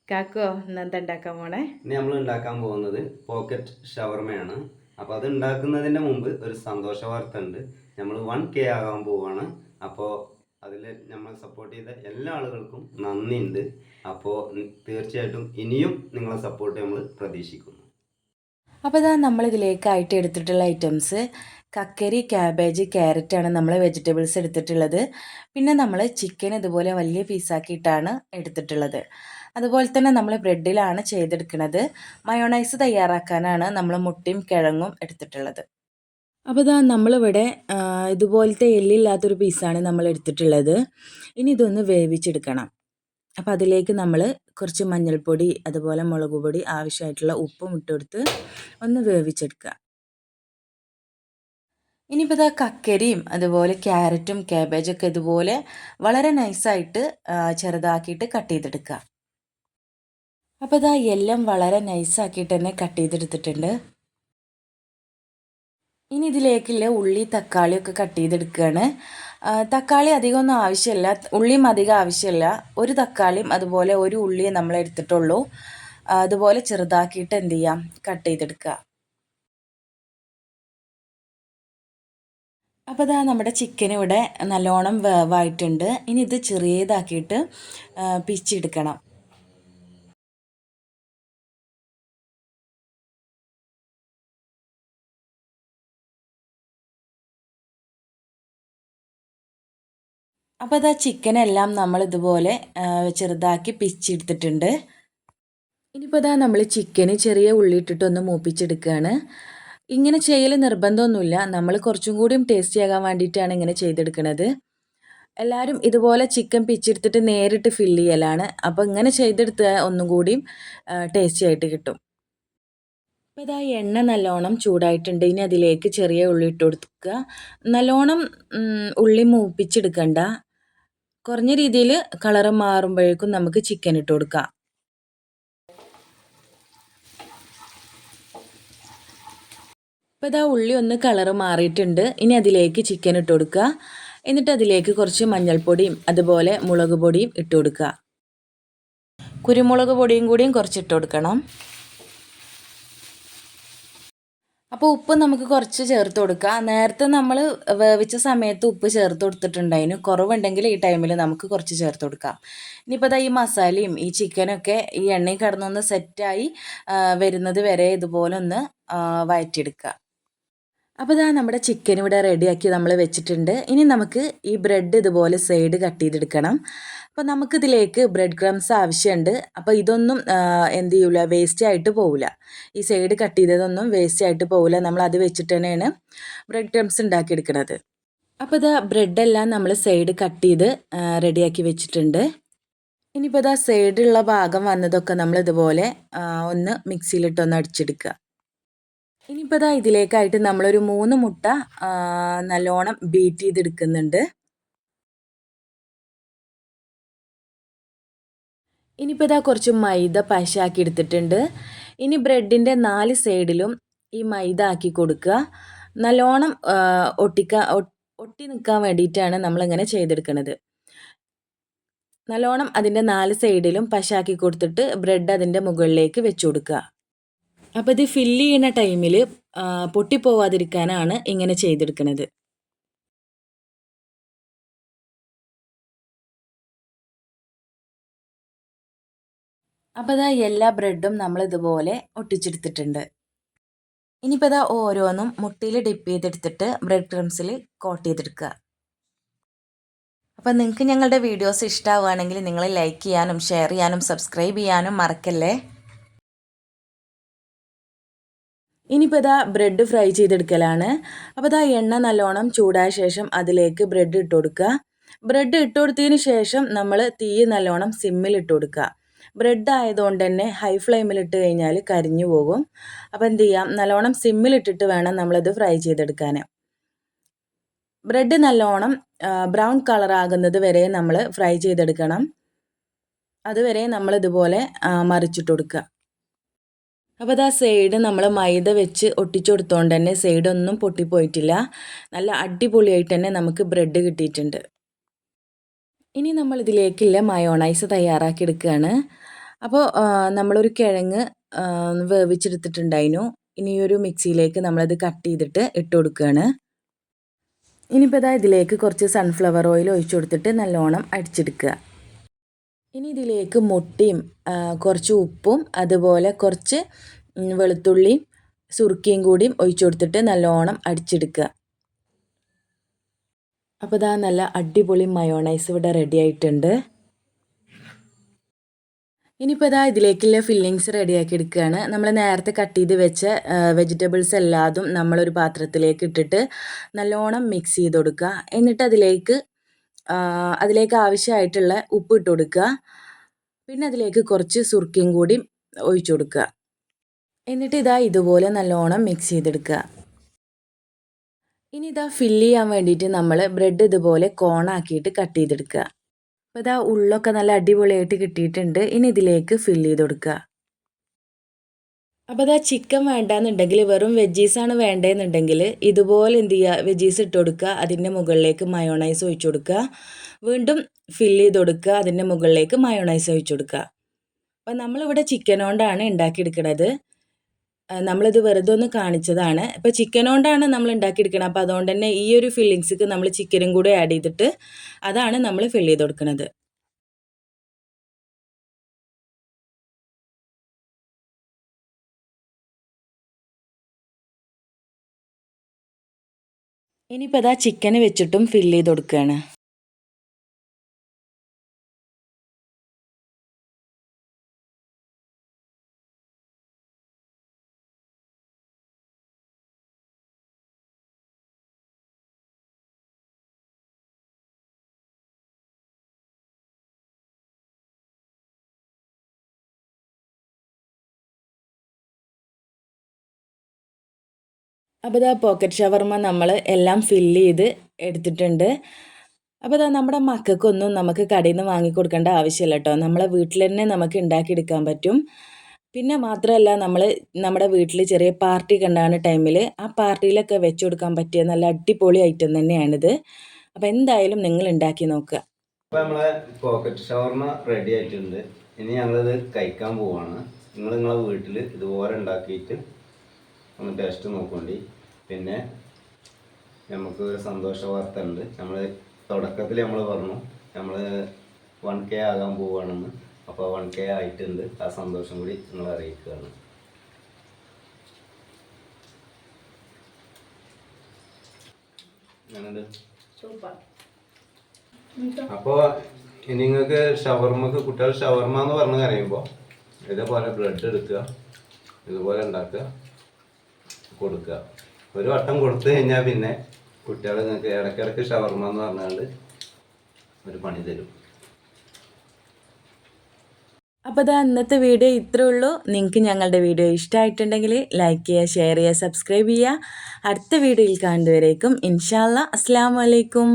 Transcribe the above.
കാക്കോ ഇന്നെന്താ ഉണ്ടാക്കാൻ പോണേ? ഇനി നമ്മൾ ഉണ്ടാക്കാൻ പോകുന്നത് പോക്കറ്റ് ഷവർമയാണ്. അപ്പോൾ അത് ഉണ്ടാക്കുന്നതിൻ്റെ മുമ്പ് ഒരു സന്തോഷ വാർത്ത ഉണ്ട്. നമ്മൾ 1K ആകാൻ പോവുകയാണ്. അപ്പോൾ അതിൽ നമ്മൾ സപ്പോർട്ട് ചെയ്ത എല്ലാ ആളുകൾക്കും നന്ദിയുണ്ട്. അപ്പോൾ തീർച്ചയായിട്ടും ഇനിയും നിങ്ങളെ സപ്പോർട്ട് നമ്മൾ പ്രതീക്ഷിക്കുന്നു. അപ്പോൾ ഇതാ നമ്മളിതിലേക്കായിട്ട് എടുത്തിട്ടുള്ള ഐറ്റംസ് കക്കരി, ക്യാബേജ്, ക്യാരറ്റാണ് നമ്മൾ വെജിറ്റബിൾസ് എടുത്തിട്ടുള്ളത്. പിന്നെ നമ്മൾ ചിക്കൻ ഇതുപോലെ വലിയ പീസാക്കിയിട്ടാണ് എടുത്തിട്ടുള്ളത്. അതുപോലെ തന്നെ നമ്മൾ ബ്രെഡിലാണ് ചെയ്തെടുക്കുന്നത്. മയോണൈസ് തയ്യാറാക്കാനാണ് നമ്മൾ മുട്ടയും കിഴങ്ങും എടുത്തിട്ടുള്ളത്. അപ്പോൾ ഇതാ നമ്മളിവിടെ ഇതുപോലത്തെ എല്ലില്ലാത്തൊരു പീസാണ് നമ്മൾ എടുത്തിട്ടുള്ളത്. ഇനി ഇതൊന്ന് വേവിച്ചെടുക്കണം. അപ്പോൾ അതിലേക്ക് നമ്മൾ കുറച്ച് മഞ്ഞൾപ്പൊടി അതുപോലെ മുളക് പൊടി ആവശ്യമായിട്ടുള്ള ഉപ്പും ഇട്ടുകൊടുത്ത് ഒന്ന് വേവിച്ചെടുക്കുക. ഇനിയിപ്പോൾ ഇതാ കക്കരിയും അതുപോലെ ക്യാരറ്റും ക്യാബേജൊക്കെ ഇതുപോലെ വളരെ നൈസായിട്ട് ചെറുതാക്കിയിട്ട് കട്ട് ചെയ്തെടുക്കുക. അപ്പോൾ ഇതാ എല്ലാം വളരെ നൈസാക്കിയിട്ട് തന്നെ കട്ട് ചെയ്തെടുത്തിട്ടുണ്ട്. ഇനി ഇതിലേക്കുള്ള ഉള്ളി തക്കാളിയൊക്കെ കട്ട് ചെയ്തെടുക്കുകയാണ്. തക്കാളി അധികമൊന്നും ആവശ്യമില്ല, ഉള്ളിയും അധികം ആവശ്യമില്ല. ഒരു തക്കാളിയും അതുപോലെ ഒരു ഉള്ളിയെ നമ്മൾ എടുത്തിട്ടുള്ളൂ. അതുപോലെ ചെറുതാക്കിയിട്ട് എന്ത് ചെയ്യാം, കട്ട് ചെയ്തെടുക്കുക. അപ്പോൾ ഇതാ നമ്മുടെ ചിക്കൻ ഇവിടെ നല്ലോണം വേവായിട്ടുണ്ട്. ഇനി ഇത് ചെറിയതാക്കിയിട്ട് പിച്ചെടുക്കണം. അപ്പോൾ ഇതാ ചിക്കനെല്ലാം നമ്മൾ ഇതുപോലെ ചെറുതാക്കി പിച്ചെടുത്തിട്ടുണ്ട്. ഇനിയിപ്പോൾ ഇതാ നമ്മൾ ചിക്കന് ചെറിയ ഉള്ളി ഇട്ടിട്ടൊന്ന് മൂപ്പിച്ചെടുക്കുകയാണ്. ഇങ്ങനെ ചെയ്യൽ നിർബന്ധമൊന്നുമില്ല, നമ്മൾ കുറച്ചും കൂടിയും ടേസ്റ്റി ആകാൻ വേണ്ടിയിട്ടാണ് ഇങ്ങനെ ചെയ്തെടുക്കുന്നത്. എല്ലാവരും ഇതുപോലെ ചിക്കൻ പിച്ചെടുത്തിട്ട് നേരിട്ട് ഫില്ല് ചെയ്യലാണ്. അപ്പോൾ ഇങ്ങനെ ചെയ്തെടുത്താൽ ഒന്നും കൂടിയും ടേസ്റ്റി ആയിട്ട് കിട്ടും. അപ്പോൾ ഇതാ എണ്ണ നല്ലോണം ചൂടായിട്ടുണ്ട്. ഇനി അതിലേക്ക് ചെറിയ ഉള്ളി ഇട്ട് കൊടുക്കുക. നല്ലോണം ഉള്ളി മൂപ്പിച്ചെടുക്കണ്ട, കുറഞ്ഞ രീതിയിൽ കളറ് മാറുമ്പോഴേക്കും നമുക്ക് ചിക്കൻ ഇട്ട് കൊടുക്കാം. ഇപ്പോൾ ഇതാ ഉള്ളി ഒന്ന് കളറ് മാറിയിട്ടുണ്ട്. ഇനി അതിലേക്ക് ചിക്കൻ ഇട്ട് കൊടുക്കുക. എന്നിട്ട് അതിലേക്ക് കുറച്ച് മഞ്ഞൾപ്പൊടിയും അതുപോലെ മുളക് പൊടിയും ഇട്ട് കൊടുക്കുക. കുരുമുളക് പൊടിയും കൂടിയും കുറച്ച് ഇട്ട് കൊടുക്കണം. അപ്പോൾ ഉപ്പ് നമുക്ക് കുറച്ച് ചേർത്ത് കൊടുക്കുക. നേരത്തെ നമ്മൾ വേവിച്ച സമയത്ത് ഉപ്പ് ചേർത്ത് കൊടുത്തിട്ടുണ്ടായിരുന്നു. കുറവുണ്ടെങ്കിൽ ഈ ടൈമിൽ നമുക്ക് കുറച്ച് ചേർത്ത് കൊടുക്കാം. ഇനിയിപ്പോൾ ഈ മസാലയും ഈ ചിക്കനൊക്കെ ഈ എണ്ണയിൽ കിടന്നൊന്ന് സെറ്റായി വരുന്നത് വരെ ഇതുപോലെ ഒന്ന് വഴറ്റിയെടുക്കുക. അപ്പോൾ ഇതാ നമ്മുടെ ചിക്കൻ ഇവിടെ റെഡിയാക്കി നമ്മൾ വെച്ചിട്ടുണ്ട്. ഇനി നമുക്ക് ഈ ബ്രെഡ് ഇതുപോലെ സൈഡ് കട്ട് ചെയ്തെടുക്കണം. അപ്പോൾ നമുക്കിതിലേക്ക് ബ്രെഡ് ക്രംസ് ആവശ്യമുണ്ട്. അപ്പോൾ ഇതൊന്നും എന്ത് ചെയ്യില്ല, വേസ്റ്റ് ആയിട്ട് പോവില്ല. ഈ സൈഡ് കട്ട് ചെയ്തതൊന്നും വേസ്റ്റ് ആയിട്ട് പോവില്ല. നമ്മൾ അത് വെച്ചിട്ട് തന്നെയാണ് ബ്രെഡ് ക്രംസ് ഉണ്ടാക്കിയെടുക്കുന്നത്. അപ്പോൾ ഇതാ ബ്രെഡെല്ലാം നമ്മൾ സൈഡ് കട്ട് ചെയ്ത് റെഡിയാക്കി വെച്ചിട്ടുണ്ട്. ഇനിയിപ്പോൾ ഇതാ സൈഡുള്ള ഭാഗം വന്നതൊക്കെ നമ്മൾ ഇതുപോലെ ഒന്ന് മിക്സിയിലിട്ടൊന്ന് അടിച്ചെടുക്കുക. ഇനിയിപ്പോൾ ഇതാ ഇതിലേക്കായിട്ട് നമ്മളൊരു 3 മുട്ട നല്ലോണം ബീറ്റ് ചെയ്തെടുക്കുന്നുണ്ട്. ഇനിയിപ്പോൾ ഇതാ കുറച്ച് മൈദ പശാക്കി എടുത്തിട്ടുണ്ട്. ഇനി ബ്രെഡിൻ്റെ 4 സൈഡിലും ഈ മൈദ ആക്കി കൊടുക്കുക. നല്ലോണം ഒട്ടി നിൽക്കാൻ വേണ്ടിയിട്ടാണ് നമ്മളിങ്ങനെ ചെയ്തെടുക്കുന്നത്. നല്ലോണം അതിൻ്റെ 4 സൈഡിലും പശാക്കി കൊടുത്തിട്ട് ബ്രെഡ് അതിൻ്റെ മുകളിലേക്ക് വെച്ച് കൊടുക്കുക. അപ്പോൾ ഇത് ഫില്ല് ചെയ്യുന്ന ടൈമിൽ പൊട്ടിപ്പോവാതിരിക്കാനാണ് ഇങ്ങനെ ചെയ്തെടുക്കുന്നത്. അപ്പോൾ ഇതാ എല്ലാ ബ്രെഡും നമ്മൾ ഇതുപോലെ ഒട്ടിച്ചെടുത്തിട്ടുണ്ട്. ഇനിയിപ്പോൾ ഇതാ ഓരോന്നും മുട്ടയിൽ ഡിപ്പ് ചെയ്തെടുത്തിട്ട് ബ്രെഡ് ക്രംസിൽ കോട്ട് ചെയ്തെടുക്കുക. അപ്പോൾ നിങ്ങൾക്ക് ഞങ്ങളുടെ വീഡിയോസ് ഇഷ്ടമാവുകയാണെങ്കിൽ നിങ്ങൾ ലൈക്ക് ചെയ്യാനും ഷെയർ ചെയ്യാനും സബ്സ്ക്രൈബ് ചെയ്യാനും മറക്കല്ലേ. ഇനിയിപ്പോൾ ഇതാ ബ്രെഡ് ഫ്രൈ ചെയ്തെടുക്കലാണ്. അപ്പോൾ ഇതാ എണ്ണ നല്ലോണം ചൂടായ ശേഷം അതിലേക്ക് ബ്രെഡ് ഇട്ട് കൊടുക്കുക. ബ്രെഡ് ഇട്ട് കൊടുത്തതിന് ശേഷം നമ്മൾ തീ നല്ലോണം സിമ്മിൽ ഇട്ട് കൊടുക്കുക. ബ്രെഡ് ആയതുകൊണ്ട് തന്നെ ഹൈ ഫ്ലെയിമിലിട്ട് കഴിഞ്ഞാൽ കരിഞ്ഞു പോകും. അപ്പോൾ എന്ത് ചെയ്യാം, നല്ലോണം സിമ്മിലിട്ടിട്ട് വേണം നമ്മളിത് ഫ്രൈ ചെയ്തെടുക്കാൻ. ബ്രെഡ് നല്ലോണം ബ്രൗൺ കളറാകുന്നത് വരെ നമ്മൾ ഫ്രൈ ചെയ്തെടുക്കണം. അതുവരെ നമ്മളിതുപോലെ മറിച്ചിട്ട് കൊടുക്കുക. അപ്പോൾ ഇതാ സൈഡ് നമ്മൾ മൈദ വെച്ച് ഒട്ടിച്ചു കൊടുത്തോണ്ട് തന്നെ സൈഡൊന്നും പൊട്ടിപ്പോയിട്ടില്ല. നല്ല അടിപൊളിയായിട്ട് തന്നെ നമുക്ക് ബ്രെഡ് കിട്ടിയിട്ടുണ്ട്. ഇനി നമ്മൾ ഇതിലേക്കുള്ള മയോണൈസ് തയ്യാറാക്കി എടുക്കുകയാണ്. അപ്പോൾ നമ്മളൊരു കിഴങ്ങ് വേവിച്ചെടുത്തിട്ടുണ്ടായിരുന്നു. ഇനി ഈ ഒരു മിക്സിയിലേക്ക് നമ്മളത് കട്ട് ചെയ്തിട്ട് ഇട്ട് കൊടുക്കുകയാണ്. ഇനിയിപ്പോൾ ഇതാ ഇതിലേക്ക് കുറച്ച് സൺഫ്ലവർ ഓയിൽ ഒഴിച്ചു കൊടുത്തിട്ട് നല്ലോണം അടിച്ചെടുക്കുക. ഇനി ഇതിലേക്ക് മുട്ടയും കുറച്ച് ഉപ്പും അതുപോലെ കുറച്ച് വെളുത്തുള്ളിയും സുർക്കയും കൂടിയും ഒഴിച്ചു കൊടുത്തിട്ട് നല്ലോണം അടിച്ചെടുക്കുക. അപ്പോൾ ഇതാ നല്ല അടിപൊളി മയോണൈസ് ഇവിടെ റെഡി ആയിട്ടുണ്ട്. ഇനിയിപ്പോൾ ഇതാ ഇതിലേക്കുള്ള ഫില്ലിങ്സ് റെഡിയാക്കി എടുക്കുകയാണ്. നമ്മൾ നേരത്തെ കട്ട് ചെയ്ത് വെച്ച വെജിറ്റബിൾസ് എല്ലാതും നമ്മളൊരു പാത്രത്തിലേക്ക് ഇട്ടിട്ട് നല്ലോണം മിക്സ് ചെയ്ത് കൊടുക്കുക. എന്നിട്ട് അതിലേക്ക് ആവശ്യമായിട്ടുള്ള ഉപ്പ് ഇട്ട് കൊടുക്കുക. പിന്നെ അതിലേക്ക് കുറച്ച് സുർക്കയും കൂടി ഒഴിച്ചു കൊടുക്കുക. എന്നിട്ട് ഇതുപോലെ നല്ലോണം മിക്സ് ചെയ്തെടുക്കുക. ഇനി ഫില്ല് ചെയ്യാൻ വേണ്ടിയിട്ട് നമ്മൾ ബ്രെഡ് ഇതുപോലെ കോണാക്കിയിട്ട് കട്ട് ചെയ്തെടുക്കുക. അപ്പോൾ ഉള്ളൊക്കെ നല്ല അടിപൊളിയായിട്ട് കിട്ടിയിട്ടുണ്ട്. ഇനി ഇതിലേക്ക് ഫില്ല് ചെയ്ത് കൊടുക്കുക. അപ്പോൾ ചിക്കൻ വേണ്ടാന്നുണ്ടെങ്കിൽ വെറും വെജീസാണ് വേണ്ടതെന്നുണ്ടെങ്കിൽ ഇതുപോലെ എന്ത് ചെയ്യുക, വെജീസ് ഇട്ട് കൊടുക്കുക. അതിൻ്റെ മുകളിലേക്ക് മയോണൈസ് ഒഴിച്ചു കൊടുക്കുക. വീണ്ടും ഫില്ല് ചെയ്ത് കൊടുക്കുക. അതിൻ്റെ മുകളിലേക്ക് മയോണൈസ് ഒഴിച്ചു കൊടുക്കുക. അപ്പോൾ നമ്മളിവിടെ ചിക്കൻ കൊണ്ടാണ് ഉണ്ടാക്കിയെടുക്കുന്നത്. നമ്മളിത് വെറുതെ ഒന്ന് കാണിച്ചതാണ്. ഇപ്പോൾ ചിക്കൻ കൊണ്ടാണ് നമ്മൾ ഉണ്ടാക്കിയെടുക്കുന്നത്. അപ്പോൾ അതുകൊണ്ട് തന്നെ ഈ ഒരു ഫില്ലിങ്സിക്ക് നമ്മൾ ചിക്കനും കൂടെ ആഡ് ചെയ്തിട്ട് അതാണ് നമ്മൾ ഫില്ല് ചെയ്ത് കൊടുക്കുന്നത്. ഇനിയിപ്പോൾ ചിക്കന് വെച്ചിട്ടും ഫില്ല് ചെയ്ത് കൊടുക്കുകയാണ്. അപ്പോൾ പോക്കറ്റ് ഷവർമ നമ്മൾ എല്ലാം ഫില്ല് ചെയ്ത് എടുത്തിട്ടുണ്ട്. അപ്പോൾ നമ്മുടെ മക്കൾക്കൊന്നും നമുക്ക് കടയിൽ നിന്ന് വാങ്ങിക്കൊടുക്കേണ്ട ആവശ്യമില്ല കേട്ടോ. നമ്മളെ വീട്ടിൽ തന്നെ നമുക്ക് ഉണ്ടാക്കിയെടുക്കാൻ പറ്റും. പിന്നെ മാത്രമല്ല നമ്മുടെ വീട്ടിൽ ചെറിയ പാർട്ടി കണ്ടാണ് ടൈമിൽ ആ പാർട്ടിയിലൊക്കെ വെച്ച് കൊടുക്കാൻ പറ്റിയ നല്ല അടിപൊളി ഐറ്റം തന്നെയാണിത്. അപ്പോൾ എന്തായാലും നിങ്ങൾ ഉണ്ടാക്കി നോക്കുക. അപ്പോൾ നമ്മളെ പോക്കറ്റ് ഷവർമ റെഡി ആയിട്ടുണ്ട്. ഇനി ഞങ്ങളിത് കഴിക്കാൻ പോവാണ്. നിങ്ങളെ വീട്ടിൽ ഇതുപോലെ ഉണ്ടാക്കിയിട്ട് ഒന്ന് ടേസ്റ്റ് നോക്കേണ്ടി. പിന്നെ നമുക്ക് ഒരു സന്തോഷ വാർത്ത ഉണ്ട്. നമ്മൾ തുടക്കത്തിൽ നമ്മൾ പറഞ്ഞു നമ്മൾ 1K ആകാൻ പോവുകയാണെന്ന്. അപ്പോൾ 1K ആയിട്ടുണ്ട്. ആ സന്തോഷം കൂടി നിങ്ങൾ അറിയിക്കുകയാണ്. അപ്പോൾ നിങ്ങൾക്ക് കുട്ടികൾ ഷവർമ എന്ന് പറഞ്ഞ് കരയുമ്പോൾ ഇതേപോലെ ബ്രെഡ് എടുക്കുക, ഇതുപോലെ ഉണ്ടാക്കുക, കൊടുക്കുക. ഒരു വട്ടം കൊടുത്തു കഴിഞ്ഞാൽ പിന്നെ കുട്ടികൾ നിങ്ങൾക്ക് ഇടയ്ക്കിടയ്ക്ക് ഷവർമ എന്ന് പറഞ്ഞാൽ ഒരു പണി തരും. അപ്പോൾ ഇന്നത്തെ വീഡിയോ ഇത്രേ ഉള്ളൂ. നിങ്ങൾക്ക് ഞങ്ങളുടെ വീഡിയോ ഇഷ്ടമായിട്ടുണ്ടെങ്കിൽ ലൈക്ക് ചെയ്യുക, ഷെയർ ചെയ്യുക, സബ്സ്ക്രൈബ് ചെയ്യുക. അടുത്ത വീഡിയോയിൽ കാണുന്നവരേക്കും ഇൻഷാ അല്ലാഹ് അസ്സലാമു അലൈക്കും.